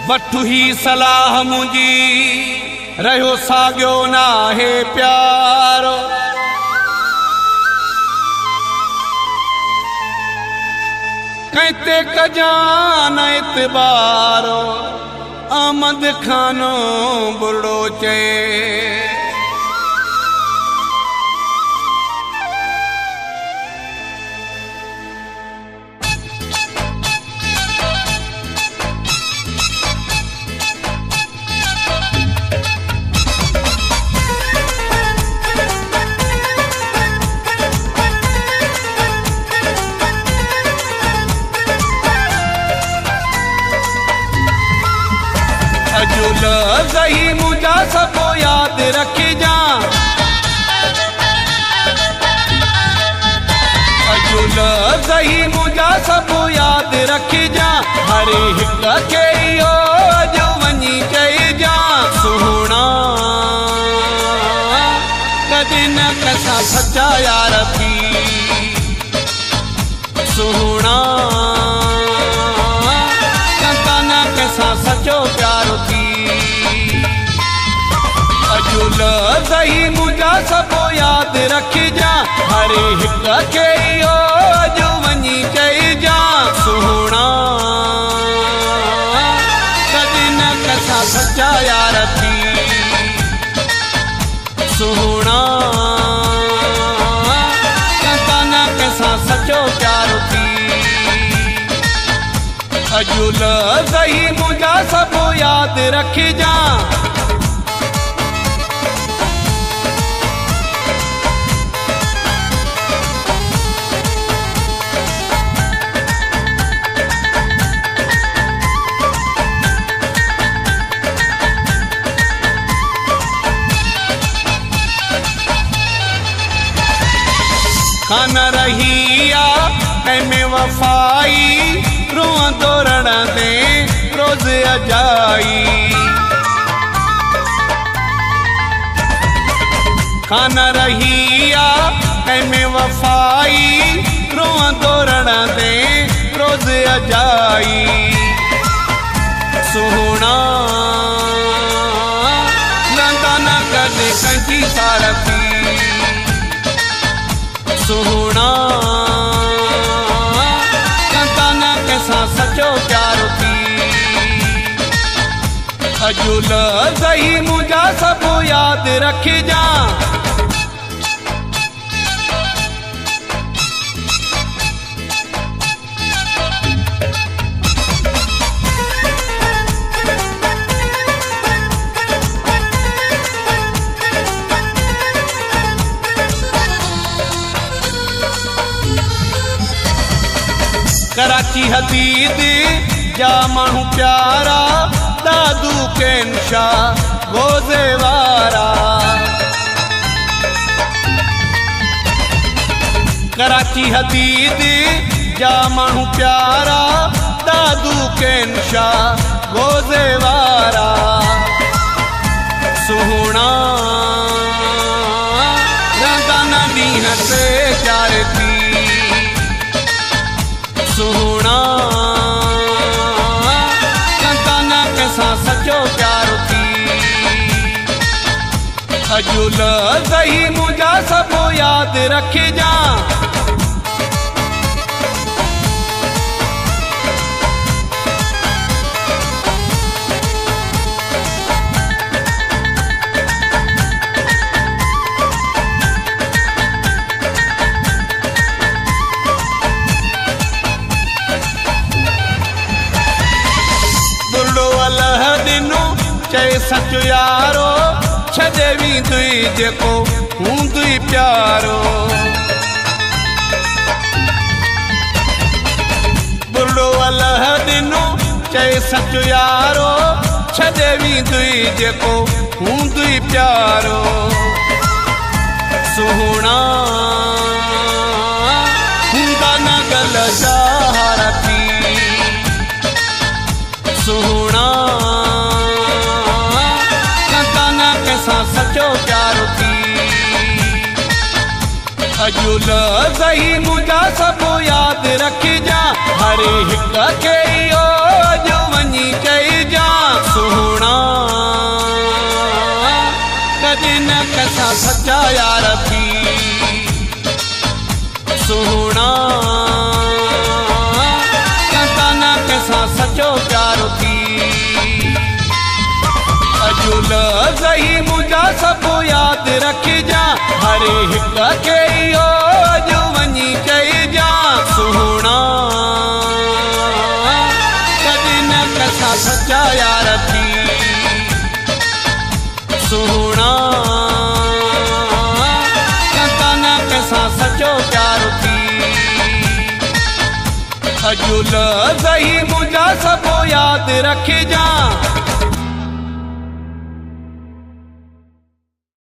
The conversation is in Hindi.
वठु ही सलाह मुंहिंजी रहियो साॻियो नाहे प्यारो। कंहिंते कजान एतबारो आमद खानो बुढ़ो चए। अजुल सही मुझा सब याद रखी जा। अजुल सही मुझा सब याद रखी जा। हर हिक खे इहो अॼु वञी चई जा। सुहिणा कॾहिं न कसां सचा यार थी। सुहिणा सचो प्यारो थी। अजुल सही मुझा सब याद रखी जा। हर हिक खे इहो अॼु वञी चई जा। सुहिणा कॾहिं न कसां सचा यार थी। सुहिणा कसां न कसां सचो प्यारो थी। अजुल सही मुझा सब याद रखी जा। खान रही आ में वफाई रुआ तोरण दे रोज अजाई। खान रही आ में वफाई रुआ तोरण दे रोज अजाई। सुहिणा लंदा न कॾहिं कंहिंजी सारथी। सुहिणा सचो प्यारो थी। अजुल सही मुझा सब याद रखी जा। कराची हदीद जा माण्हू प्यारा दादू केनशा गोज़े वारा। कराची हदीद जा माण्हू प्यारा दादू केनशा गोज़े वारा। सुहिणा रहंदा न ॾींहं ते चार थी। सुहिणा कंदा न कंहिंसां सचो प्यारो थी। अजुल सही मुझा सब याद रखी जा। चए सच यारो छॾे वेंदुई जेको हूंदुई प्यारो। बुढ़ो अलाह ॾिनो चए सच यारो छॾे वेंदुई जेको हूंदुई प्यारो। सुहिणा हूंदा न गल सहारा थी। सुहिणा सचो प्यारो थी। अजुल सही मुझा सब याद रखी जा। हर हिक खे इहो अॼु वञी चई जा। कदे न कसा सच्चा यार थी सोहना कदा न कसा सचो प्यारो थी अजुल सही मुझा सब याद रखिजा हर हिक के इहो अॼु वञी चइजा सोहना कदे न कसा सच्चा यार थी सोहना कदा न कसा सचो प्यारो थी अजुल सही मुझा सब याद रखिजा